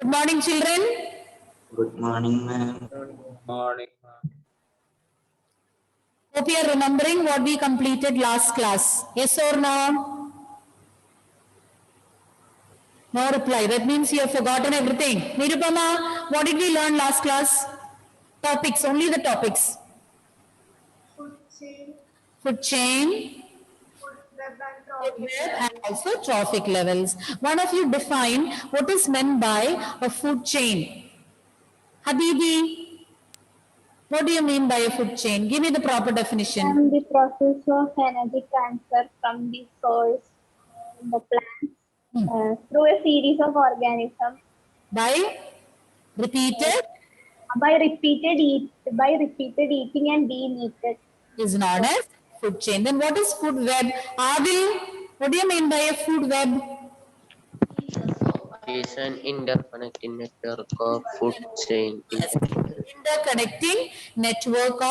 Good morning, children. Good morning, ma'am. Good morning. Hope you are remembering what we completed last class. Yes or no? No reply. That means you have forgotten everything. Nirupama, what did we learn last class? Topics, only the topics. Food chain, food web, and also trophic levels. One of you define what is meant by a food chain. Habibi, what do you mean by a food chain? Give me the proper definition. And the process of energy transfer from the source in the plants through a series of organisms By repeated by repeated eating and being eaten. is known as food chain. Then what is food web? Adil, what do you mean by a food web? Is an interconnecting network of food chain. Interconnecting network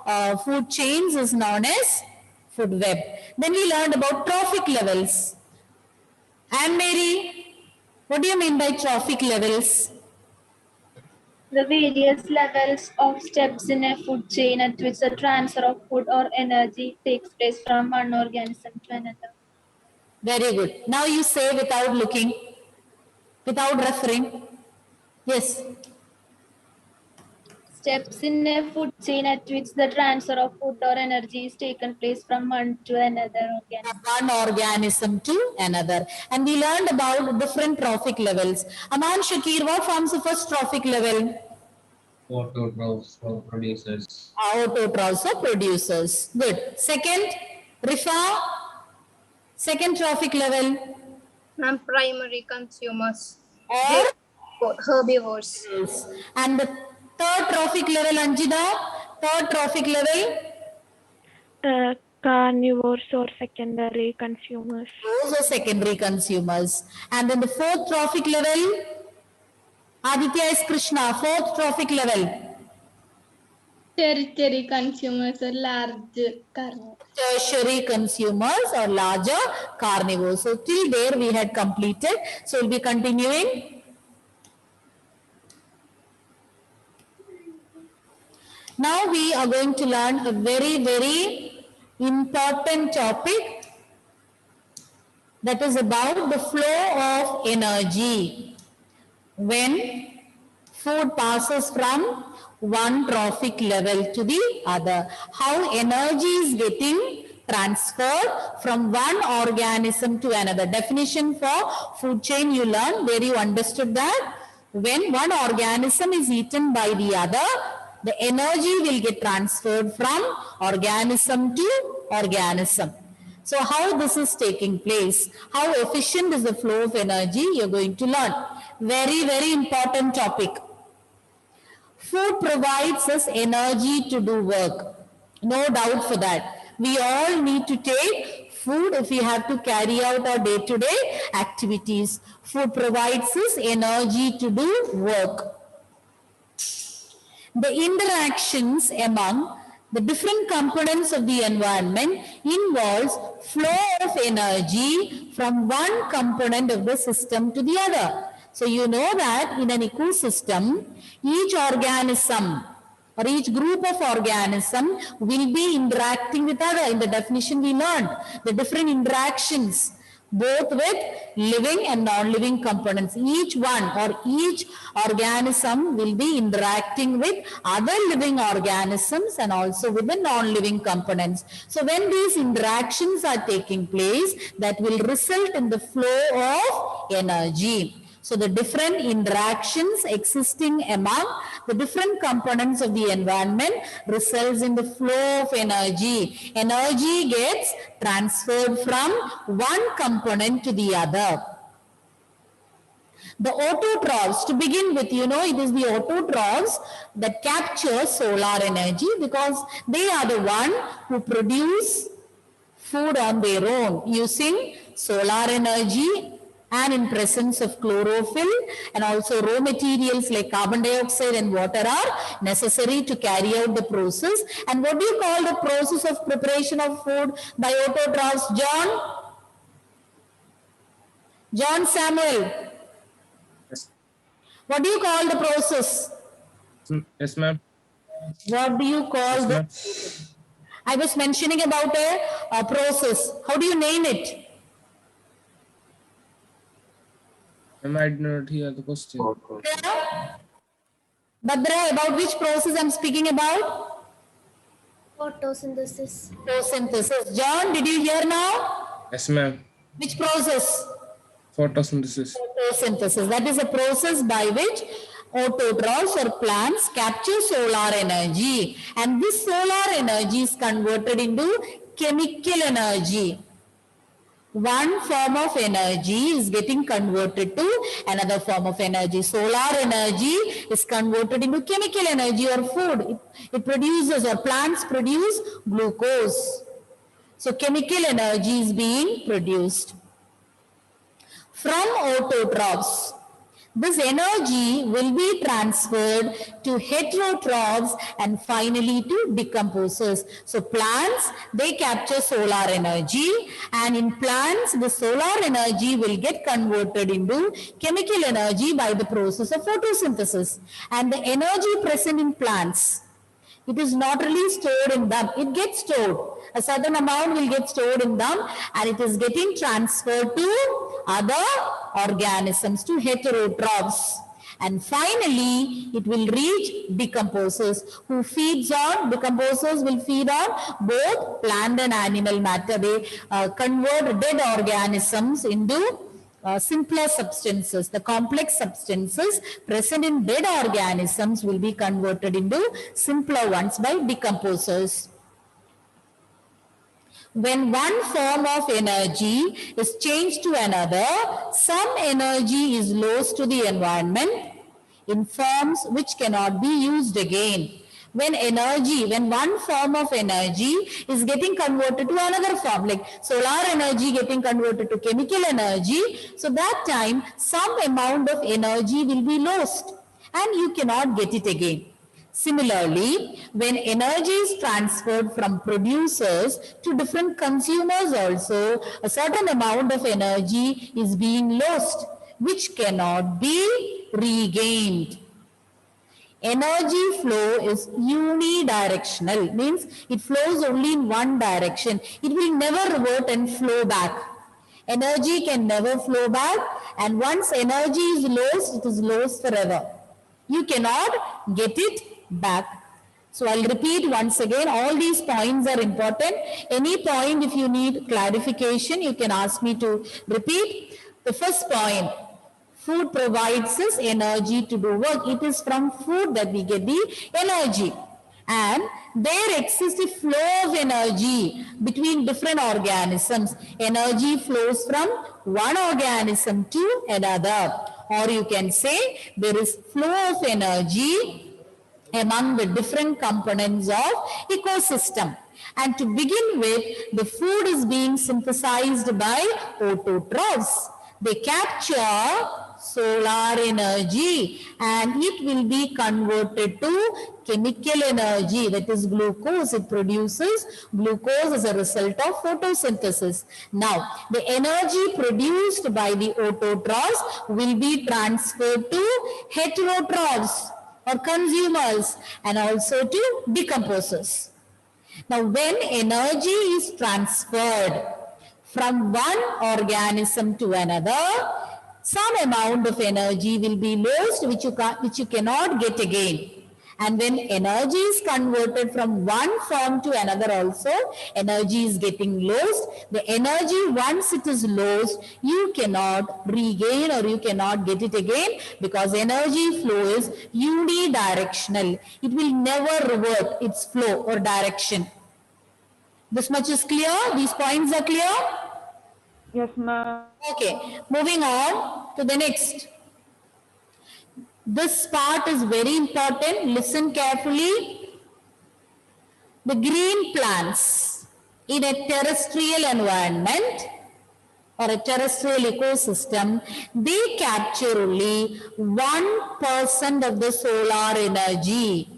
of food chains is known as food web. Then we learned about trophic levels. And Mary, what do you mean by trophic levels? The various levels of steps in a food chain at which the transfer of food or energy takes place from one organism to another. Very good. Now you say without looking, without referring. Yes. Steps in a food chain at which the transfer of food or energy is taken place from one to another organism. One organism to another. And we learned about different trophic levels. Aman Shakir, what forms the first trophic level? Autotrophs for producers. Autotrophs or producers. Good. Second, Rifa, second trophic level. And primary consumers, Or herbivores. and the third trophic level, Anjida, third trophic level. Carnivores or secondary consumers. Those are secondary consumers. And then the fourth trophic level, Aditya is Krishna, fourth trophic level. Territory consumers are large carnivores. Tertiary consumers or larger carnivores. So till there we had completed. So we'll be continuing. Now we are going to learn a very important topic that is about the flow of energy when food passes from one trophic level to the other. How energy is getting transferred from one organism to another. Definition for food chain you learned where you understood that when one organism is eaten by the other, the energy will get transferred from organism to organism. So how this is taking place, how efficient is the flow of energy, you're going to learn. Very important topic. Food provides us energy to do work. No doubt for that. We all need to take food if we have to carry out our day-to-day activities. Food provides us energy to do work. The interactions among the different components of the environment involves flow of energy from one component of the system to the other. So you know that in an ecosystem, each organism or each group of organism will be interacting with other. In the definition we learned the different interactions both with living and non-living components. Each one or each organism will be interacting with other living organisms and also with the non-living components. So when these interactions are taking place, that will result in the flow of energy. So the different interactions existing among the different components of the environment results in the flow of energy. Energy gets transferred from one component to the other. The autotrophs, to begin with, you know, it is the autotrophs that capture solar energy because they are the one who produce food on their own using solar energy and in presence of chlorophyll, and also raw materials like carbon dioxide and water are necessary to carry out the process. And what do you call the process of preparation of food by autotrophs, John Samuel? What do you call the process? Yes, ma'am. What do you call Yes, the? ma'am. I was mentioning about a process. How do you name it? Ma'am, I did not hear the question. Badra, about which process I'm speaking about? Photosynthesis. Photosynthesis. John, did you hear now? Yes, ma'am. Which process? Photosynthesis. Photosynthesis. That is a process by which autotrophs or plants capture solar energy, and this solar energy is converted into chemical energy. One form of energy is getting converted to another form of energy. Solar energy is converted into chemical energy or food. It produces, or plants produce, glucose. So chemical energy is being produced from autotrophs. This energy will be transferred to heterotrophs and finally to decomposers. So plants, they capture solar energy, and in plants the solar energy will get converted into chemical energy by the process of photosynthesis. And the energy present in plants, it is not really stored in them. It gets stored. A certain amount will get stored in them, and it is getting transferred to other organisms, to heterotrophs. And finally, it will reach decomposers, who feeds on, decomposers will feed on both plant and animal matter. They convert dead organisms into simpler substances. The complex substances present in dead organisms will be converted into simpler ones by decomposers. When one form of energy is changed to another, some energy is lost to the environment in forms which cannot be used again. When one form of energy is getting converted to another form, like solar energy getting converted to chemical energy, so that time some amount of energy will be lost and you cannot get it again. Similarly, when energy is transferred from producers to different consumers also, a certain amount of energy is being lost, which cannot be regained. Energy flow is unidirectional, means it flows only in one direction. It will never revert and flow back. Energy can never flow back, and once energy is lost, it is lost forever. You cannot get it back. So I'll repeat once again, all these points are important. Any point if you need clarification, you can ask me to repeat. The first point, food provides us energy to do work. It is from food that we get the energy. And there exists a flow of energy between different organisms. Energy flows from one organism to another. Or you can say there is flow of energy among the different components of ecosystem. And to begin with, the food is being synthesized by autotrophs. They capture solar energy and it will be converted to chemical energy, that is glucose. It produces glucose as a result of photosynthesis. Now, the energy produced by the autotrophs will be transferred to heterotrophs or consumers and also to decomposers. Now, when energy is transferred from one organism to another, some amount of energy will be lost which you cannot get again. And when energy is converted from one form to another also, energy is getting lost. The energy, once it is lost, you cannot regain or you cannot get it again, because energy flow is unidirectional. It will never revert its flow or direction. This much is clear? These points are clear? Yes, ma'am. Okay, moving on to the next. This part is very important. Listen carefully. The green plants in a terrestrial environment or a terrestrial ecosystem, they capture only 1% of the solar energy,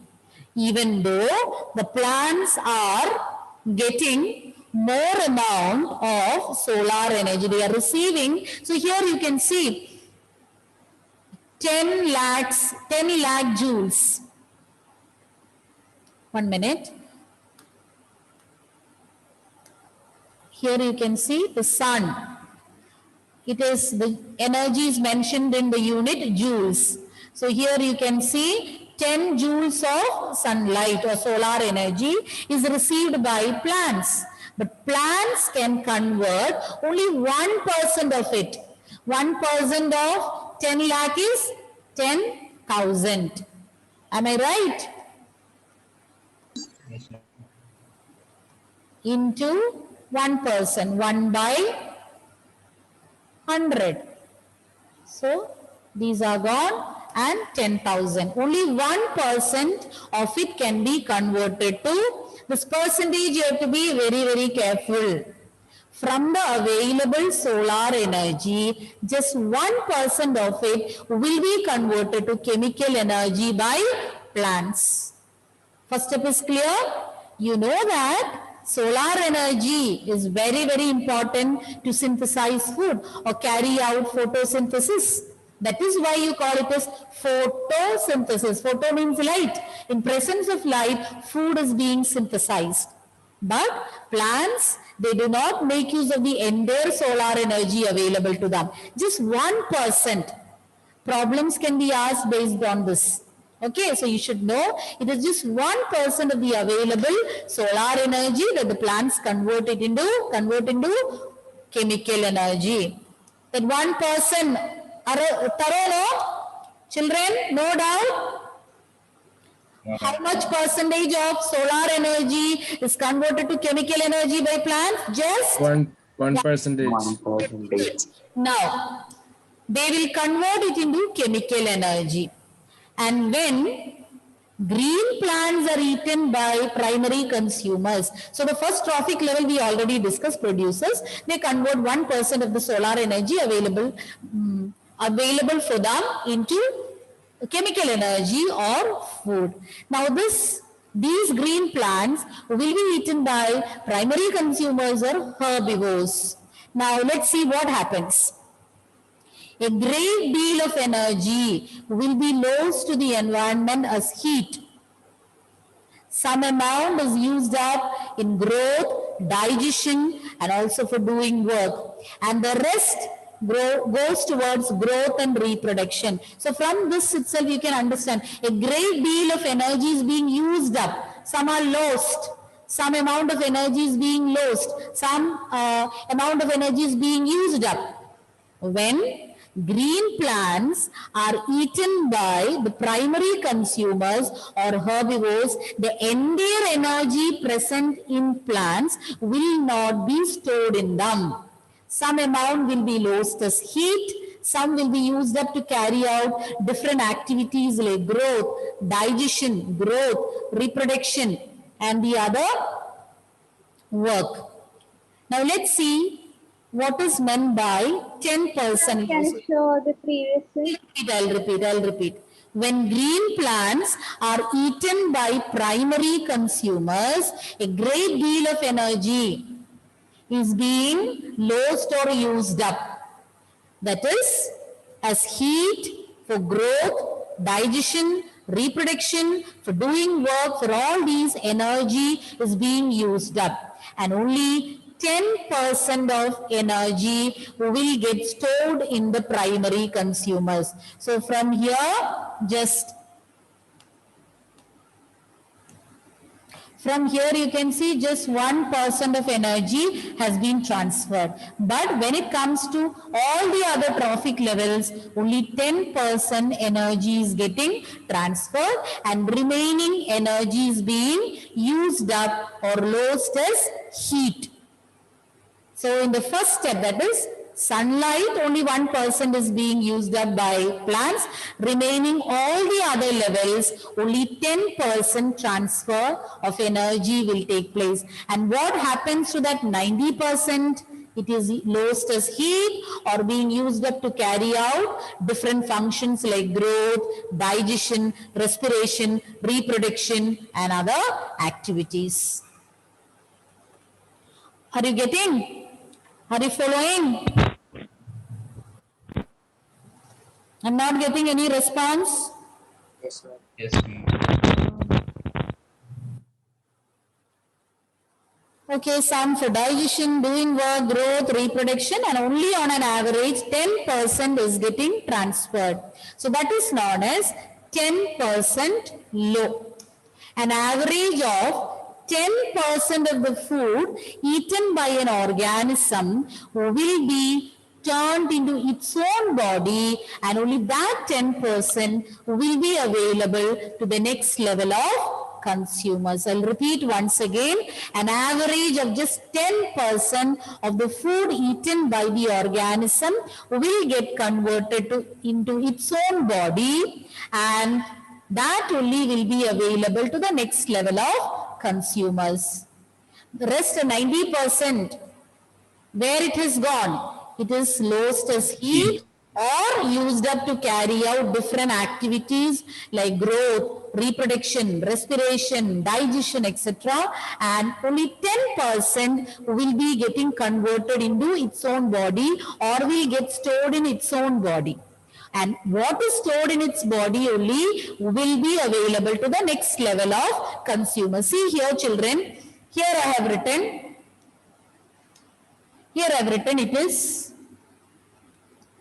even though the plants are getting more amount of solar energy. They are receiving. So here you can see 10 lakh joules. 1 minute. Here you can see the sun. It is the energy is mentioned in the unit joules. So here you can see 10 joules of sunlight or solar energy is received by plants. But plants can convert only 1% of it. 1% of 10 lakh is 10,000. Am I right? Yes, ma'am. Into 1%, 1 by 100. So these are gone and 10,000. Only 1% of it can be converted to this percentage. You have to be very, very careful. From the available solar energy, just 1% of it will be converted to chemical energy by plants. First step is clear. You know that solar energy is very, very important to synthesize food or carry out photosynthesis. That is why you call it as photosynthesis. Photo means light. In presence of light, food is being synthesized. But plants, they do not make use of the entire solar energy available to them. Just 1%. Problems can be asked based on this. Okay, so you should know it is just 1% of the available solar energy that the plants convert into chemical energy. That 1%, thorough, no? Children, no doubt? How much percentage of solar energy is converted to chemical energy by plants? Just 1%. 1%. now. They will convert it into chemical energy. And when green plants are eaten by primary consumers, so the first trophic level we already discussed, producers, they convert 1% of the solar energy available for them into chemical energy or food. Now these green plants will be eaten by primary consumers or herbivores. Now let's see what happens. A great deal of energy will be lost to the environment as heat. Some amount is used up in growth, digestion, and also for doing work. And the rest goes towards growth and reproduction. So from this itself you can understand a great deal of energy is being used up. Some are lost. Some amount of energy is being lost. Some amount of energy is being used up. When green plants are eaten by the primary consumers or herbivores, the entire energy present in plants will not be stored in them. Some amount will be lost as heat, some will be used up to carry out different activities like growth, digestion, reproduction, and the other work. Now let's see what is meant by 10%. Can you show the previous thing? I'll repeat. When green plants are eaten by primary consumers, a great deal of energy is being lost or used up. That is, as heat for growth, digestion, reproduction, for doing work, for all these energy is being used up. And only 10% of energy will get stored in the primary consumers. So from here, you can see just 1% of energy has been transferred. But when it comes to all the other trophic levels, only 10% energy is getting transferred and remaining energy is being used up or lost as heat. So in the first step, that is sunlight, only 1% is being used up by plants. Remaining all the other levels, only 10% transfer of energy will take place. And what happens to that 90%? It is lost as heat or being used up to carry out different functions like growth, digestion, respiration, reproduction, and other activities. Are you getting? Are you following? I'm not getting any response. Yes, ma'am. Yes, ma'am. Okay, some for digestion, doing work, growth, reproduction, and only on an average 10% is getting transferred. So that is known as 10% low. An average of 10% of the food eaten by an organism will be turned into its own body, and only that 10% will be available to the next level of consumers. I'll repeat once again, an average of just 10% of the food eaten by the organism will get converted into its own body, and that only will be available to the next level of consumers. The rest 90%, where it has gone, it is lost as heat or used up to carry out different activities like growth, reproduction, respiration, digestion, etc. And only 10% will be getting converted into its own body or will get stored in its own body. And what is stored in its body only will be available to the next level of consumer. See here, children, here I have written it is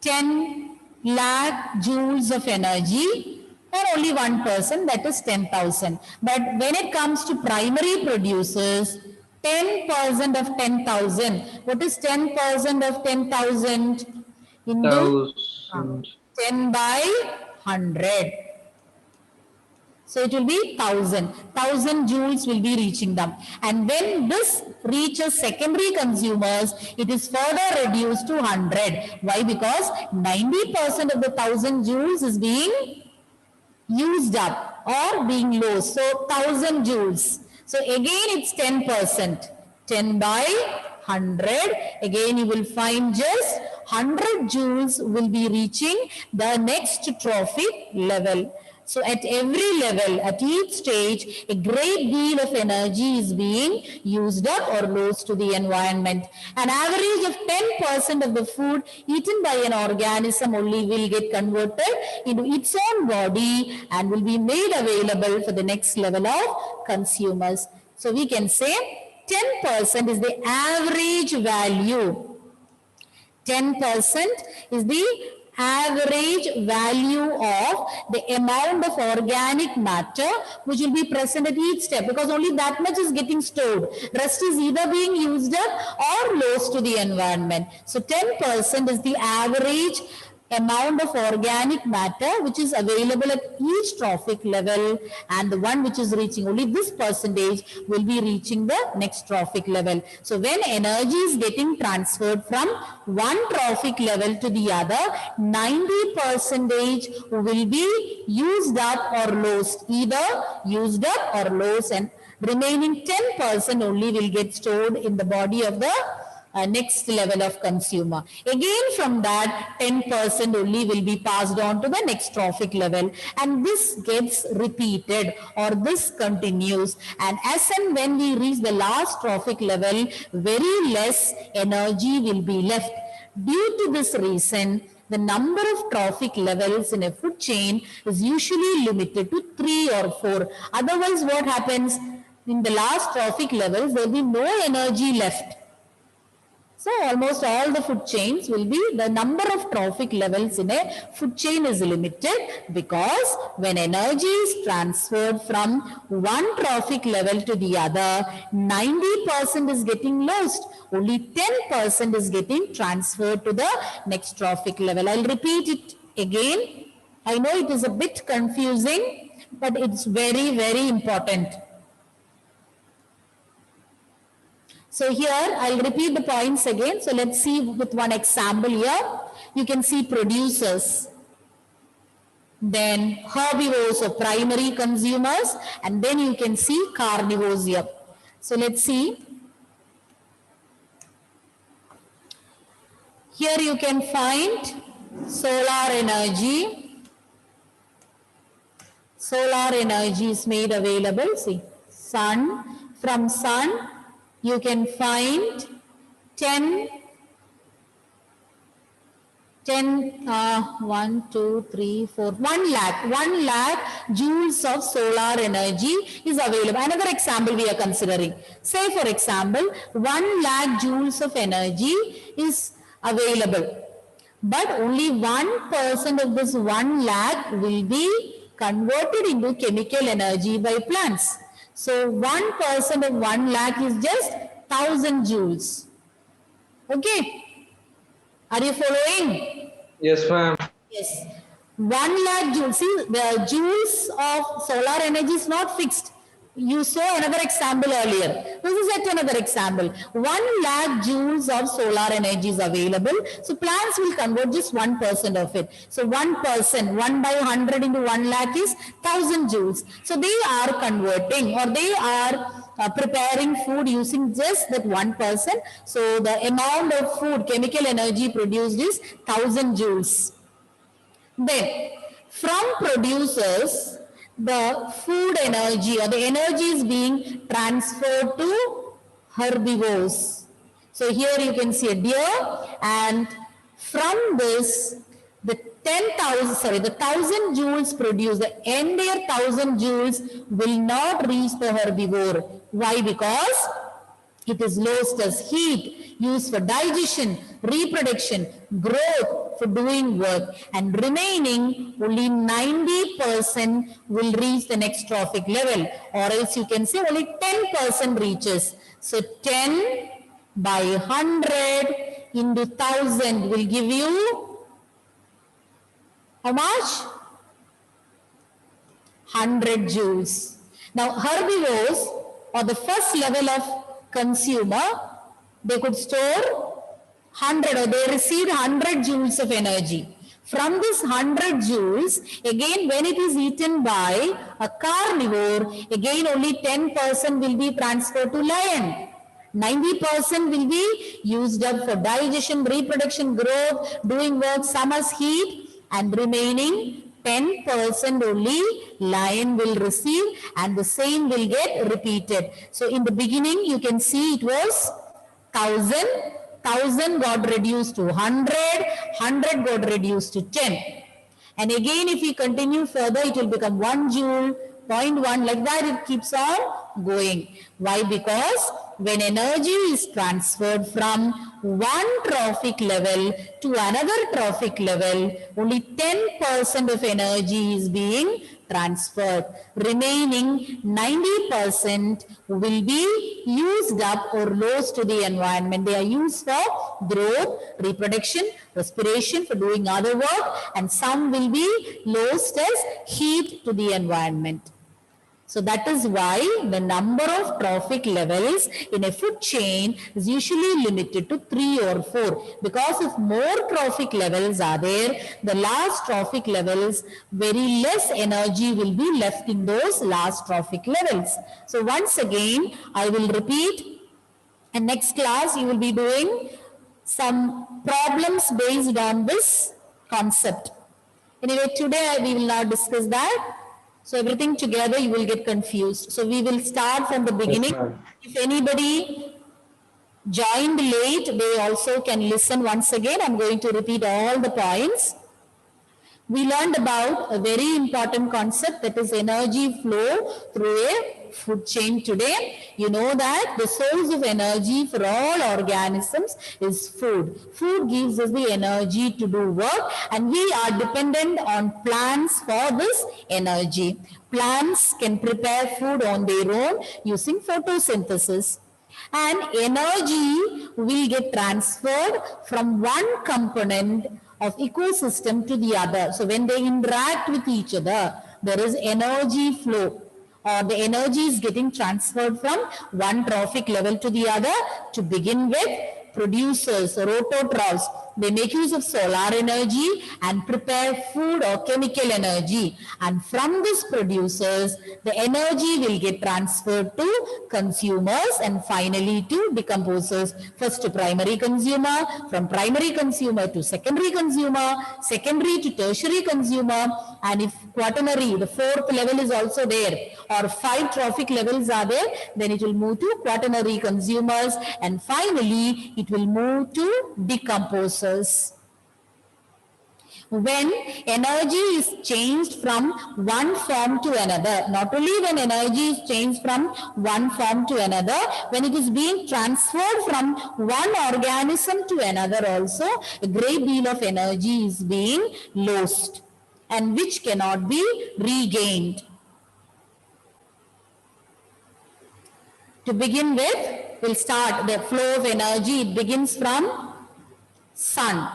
10 lakh joules of energy or only 1%, that is 10,000. But when it comes to primary producers, 10% of 10,000, what is 10% of 10,000? Into 10 by 100. So it will be 1000 joules will be reaching them. And when this reaches secondary consumers, it is further reduced to 100. Why? Because 90% of the 1000 joules is being used up or being lost. So 1000 joules. So again it's 10%. 10 by 100. Again you will find just 100 joules will be reaching the next trophic level. So at every level, at each stage, a great deal of energy is being used up or lost to the environment. An average of 10% of the food eaten by an organism only will get converted into its own body and will be made available for the next level of consumers. So we can say 10% is the average value. 10% is the average value of the amount of organic matter which will be present at each step, because only that much is getting stored. Rest is either being used up or lost to the environment. So 10% is the average amount of organic matter which is available at each trophic level, and the one which is reaching only this percentage will be reaching the next trophic level. So when energy is getting transferred from one trophic level to the other, 90% will be used up or lost, either used up or lost, and remaining 10% only will get stored in the body of the next level of consumer. Again from that 10% only will be passed on to the next trophic level, and this gets repeated or this continues, and as and when we reach the last trophic level, very less energy will be left. Due to this reason, the number of trophic levels in a food chain is usually limited to 3 or 4. Otherwise what happens? In the last trophic levels, there will be no energy left. So almost all the food chains will be, the number of trophic levels in a food chain is limited, because when energy is transferred from one trophic level to the other, 90% is getting lost. Only 10% is getting transferred to the next trophic level. I'll repeat it again. I know it is a bit confusing, but it's very, very important. So here I'll repeat the points again. So let's see with one example here. You can see producers, then herbivores or primary consumers, and then you can see carnivores here. So let's see. Here you can find solar energy. Solar energy is made available. See, sun, from sun you can find 10 1, 2, 3, 4, 1 lakh joules of solar energy is available. Another example we are considering. Say for example, 1 lakh joules of energy is available. But only 1% of this 1 lakh will be converted into chemical energy by plants. So 1% of 1 lakh is just 1000 joules. Okay. Are you following? Yes, ma'am. Yes. 1 lakh joules. See, the joules of solar energy is not fixed. You saw another example earlier. This is yet another example. 1 lakh joules of solar energy is available. So plants will convert just 1% of it. So 1%, 1 by 100 into 1 lakh is 1000 joules. So they are converting, or they are preparing food using just that 1%. So the amount of food, chemical energy produced is 1000 joules. Then from producers, the food energy or the energy is being transferred to herbivores. So here you can see a deer, and from this the 1000 joules produced, the entire 1000 joules will not reach the herbivore. Why? Because it is lost as heat, used for digestion, reproduction, growth, for doing work, and remaining only 90% will reach the next trophic level, or else you can say only 10% reaches. So 10 by 100 into 1000 will give you how much? 100 joules. Now herbivores, or the first level of consumer, they could store 100, or they received 100 joules of energy. From this 100 joules, again when it is eaten by a carnivore, again only 10% will be transferred to lion. 90% will be used up for digestion, reproduction, growth, doing work, summer's heat, and remaining 10% only lion will receive, and the same will get repeated. So in the beginning you can see it was 1000 got reduced to 100 got reduced to 10. And again if we continue further, it will become 1 joule, 0.1, like that it keeps on going. Why? Because when energy is transferred from one trophic level to another trophic level, only 10% of energy is being transferred. Remaining 90% will be used up or lost to the environment. They are used for growth, reproduction, respiration, for doing other work, and some will be lost as heat to the environment. So that is why the number of trophic levels in a food chain is usually limited to 3 or 4. Because if more trophic levels are there, the last trophic levels, very less energy will be left in those last trophic levels. So once again, I will repeat, and next class you will be doing some problems based on this concept. Anyway, today we will not discuss that. So everything together you will get confused. So we will start from the beginning. If anybody joined late, they also can listen once again. I'm going to repeat all the points. We learned about a very important concept, that is energy flow through a food chain today. You know that the source of energy for all organisms is food. Food gives us the energy to do work, and we are dependent on plants for this energy. Plants can prepare food on their own using photosynthesis. And energy will get transferred from one component of ecosystem to the other. So when they interact with each other, there is energy flow, or the energy is getting transferred from one trophic level to the other. To begin with, producers or autotrophs, they make use of solar energy and prepare food or chemical energy. And from these producers, the energy will get transferred to consumers and finally to decomposers. First to primary consumer, from primary consumer to secondary consumer, secondary to tertiary consumer, and if quaternary, the fourth level is also there, or 5 trophic levels are there, then it will move to quaternary consumers, and finally it will move to decomposers. when energy is changed from one form to another. Not only when energy is changed from one form to another, when it is being transferred from one organism to another also, a great deal of energy is being lost and which cannot be regained. To begin with, we'll start the flow of energy. It begins from sun.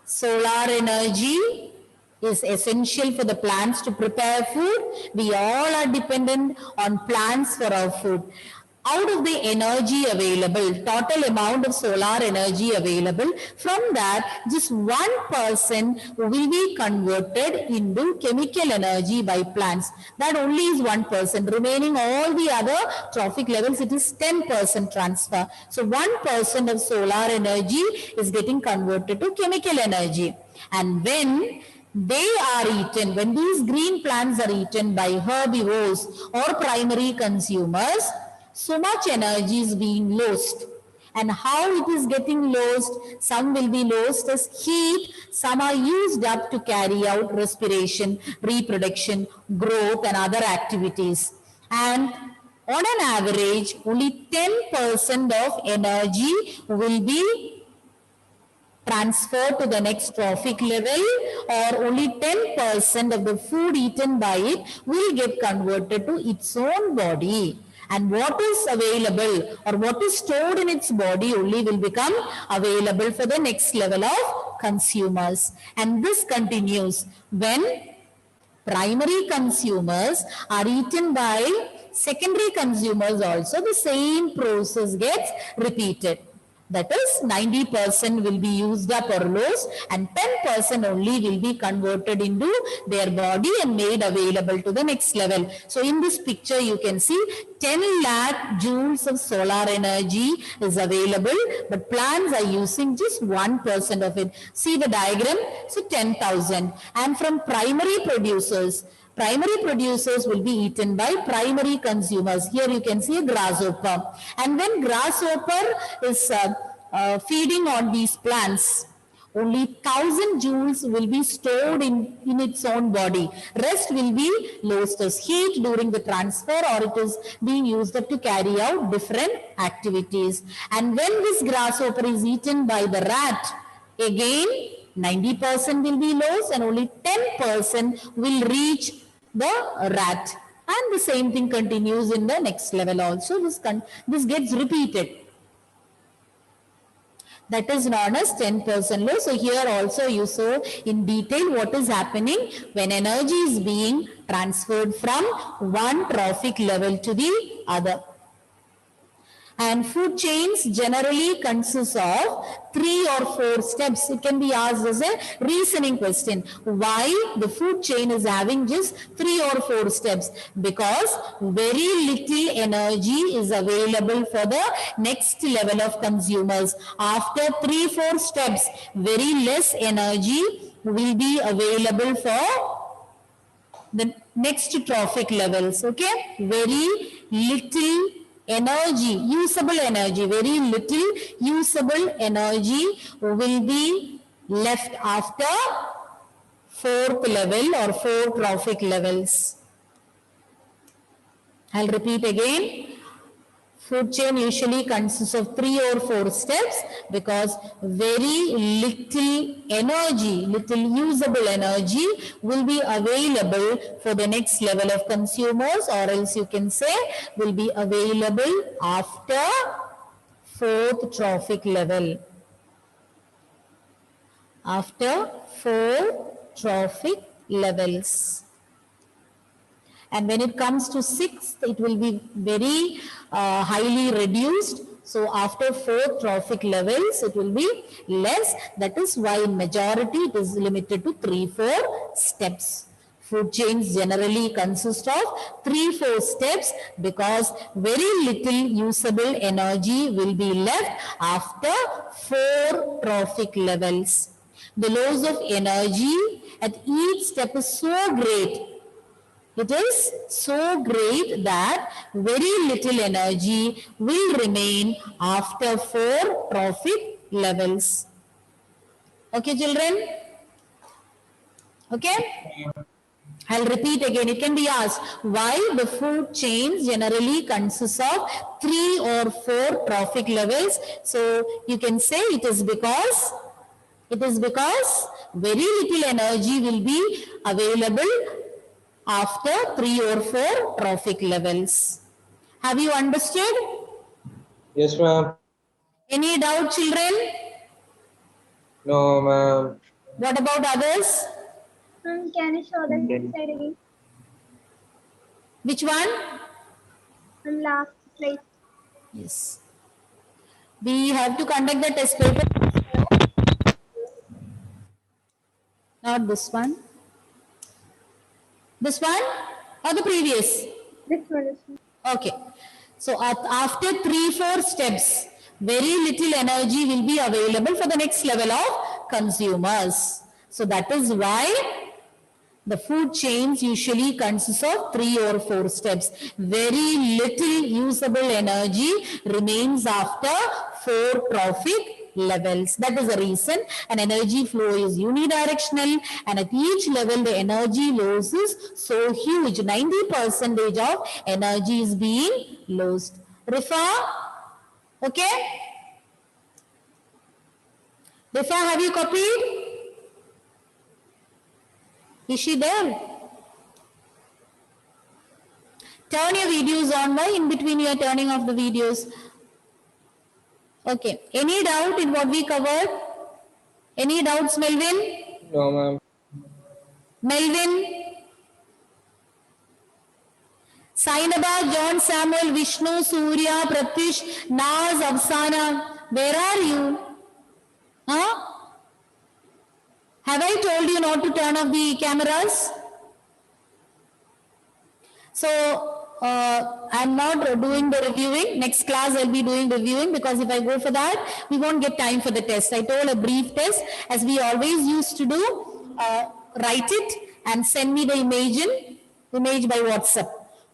Solar energy is essential for the plants to prepare food. We all are dependent on plants for our food. Out of the energy available, total amount of solar energy available, from that just 1% will be converted into chemical energy by plants. That only is 1%. Remaining all the other trophic levels, it is 10% transfer. So 1% of solar energy is getting converted to chemical energy. And when they are eaten, when these green plants are eaten by herbivores or primary consumers, so much energy is being lost. And how it is getting lost? Some will be lost as heat, some are used up to carry out respiration, reproduction, growth and other activities. And on an average, only 10% of energy will be transferred to the next trophic level, or only 10% of the food eaten by it will get converted to its own body. And what is available or what is stored in its body only will become available for the next level of consumers. And this continues when primary consumers are eaten by secondary consumers also, the same process gets repeated. That is 90% will be used up or lost and 10% only will be converted into their body and made available to the next level. So in this picture you can see 10 lakh joules of solar energy is available, but plants are using just 1% of it. See the diagram? So 10,000. And from primary producers will be eaten by primary consumers. Here you can see a grasshopper. And when grasshopper is feeding on these plants, only 1000 joules will be stored in its own body. Rest will be lost as heat during the transfer, or it is being used up to carry out different activities. And when this grasshopper is eaten by the rat, again 90% will be lost and only 10% will reach the rat. And the same thing continues in the next level also. This gets repeated. That is known as 10% loss. So here also you saw in detail what is happening when energy is being transferred from one trophic level to the other. And food chains generally consist of 3 or 4 steps. It can be asked as a reasoning question. Why the food chain is having just 3 or 4 steps? Because very little energy is available for the next level of consumers. After 3-4 steps, very less energy will be available for the next trophic levels. Okay, very little energy, usable energy, very little usable energy will be left after 4th level or 4 trophic levels. I'll repeat again. Food chain usually consists of 3 or 4 steps because very little energy, little usable energy will be available for the next level of consumers, or else you can say will be available after 4th trophic level. After 4 trophic levels. And when it comes to 6th, it will be very highly reduced. So after 4 trophic levels, it will be less. That is why in majority it is limited to 3-4 steps. Food chains generally consist of 3-4 steps because very little usable energy will be left after 4 trophic levels. The loss of energy at each step is so great. It is so great that very little energy will remain after 4 trophic levels. Okay, children? Okay? I'll repeat again. It can be asked why the food chain generally consists of 3 or 4 trophic levels. So you can say it is because very little energy will be available after 3 or 4 trophic levels. Have you understood? Yes, ma'am. Any doubt, children? No, ma'am. What about others? Can you show the slide again? Which one? Last slide. Yes. We have to conduct the test paper. Not this one. This one or the previous? This one. Okay. So after 3-4 steps, very little energy will be available for the next level of consumers. So that is why the food chains usually consists of 3 or 4 steps. Very little usable energy remains after 4 trophic levels. That is the reason an energy flow is unidirectional, and at each level the energy loss is so huge. 90% of energy is being lost. Rifa? Okay? Rifa, have you copied? Is she there? Turn your videos on. Why in between you are turning off the videos? Okay. Any doubt in what we covered? Any doubts, Melvin? No, ma'am. Melvin? Sainaba, John, Samuel, Vishnu, Surya, Pratish, Naz, Avsana. Where are you? Huh? Have I told you not to turn off the cameras? So, I'm not doing the reviewing. Next class I'll be doing reviewing, because if I go for that, we won't get time for the test. I told a brief test, as we always used to do. Write it and send me the image by WhatsApp.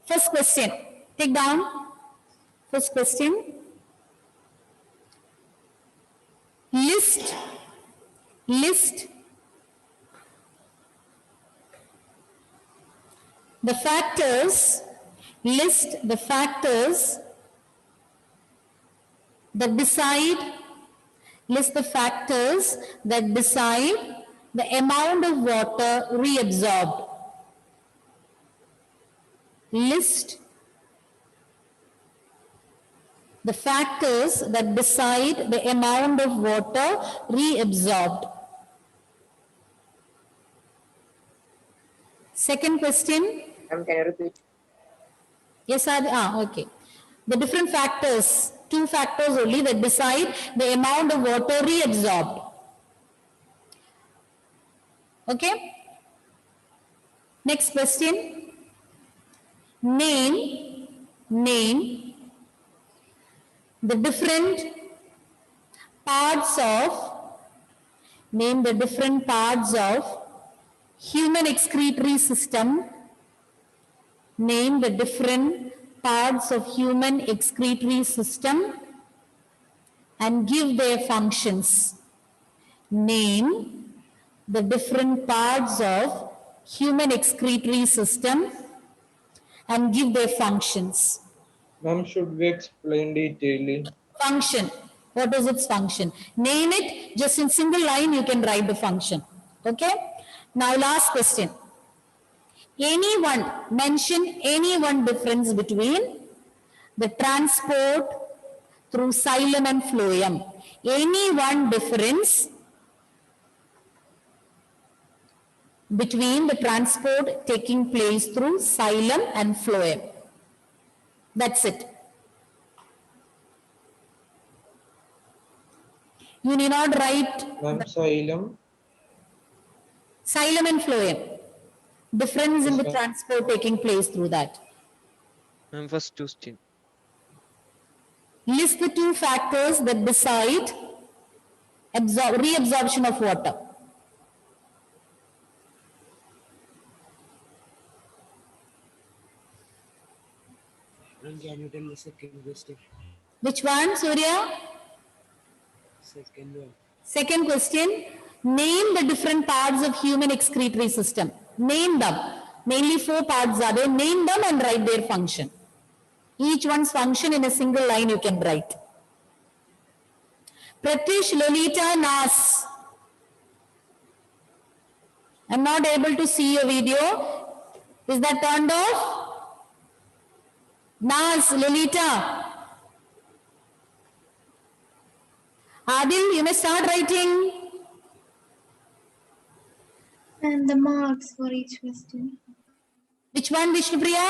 First question, take down. First question. List the factors, list the factors that decide, the amount of water reabsorbed. List the factors that decide the amount of water reabsorbed. Second question. Ma'am, can you repeat? Yes, okay. The different factors, 2 factors only that decide the amount of water reabsorbed. Okay. Next question. Name the different parts of human excretory system. Name the different parts of human excretory system and give their functions. Name the different parts of human excretory system and give their functions. Ma'am, should we explain detailedly? Function. What is its function? Name it. Just in single line you can write the function. Okay. Now last question. Mention any one difference between the transport through xylem and phloem. Any one difference between the transport taking place through xylem and phloem. That's it. You need not write. Ma'am, xylem. Xylem and phloem. Difference in the Yes, transport taking place through that. First question. List the 2 factors that decide reabsorption of water. Can you tell the second question? Which one, Surya? Second one. Second question. Name the different parts of human excretory system. Name them. Mainly 4 parts are there. Name them and write their function. Each one's function in a single line you can write. Pratish, Lolita, Nas. I'm not able to see your video. Is that turned off? Nas, Lolita. Adil, you may start writing. And the marks for each question. Which one, Vishnupriya?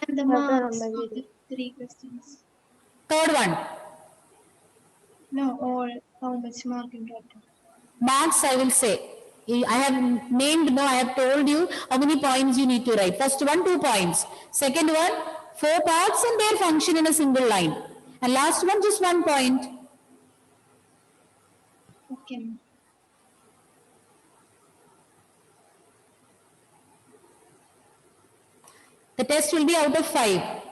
And the marks for the 3 questions. Third one. No, all how much mark in total. Marks I will say. I have named, no, I have told you how many points you need to write. First one, 2 points. Second one, 4 parts and their function in a single line. And last one, just 1 point. Okay. ma'am. The test will be out of 5.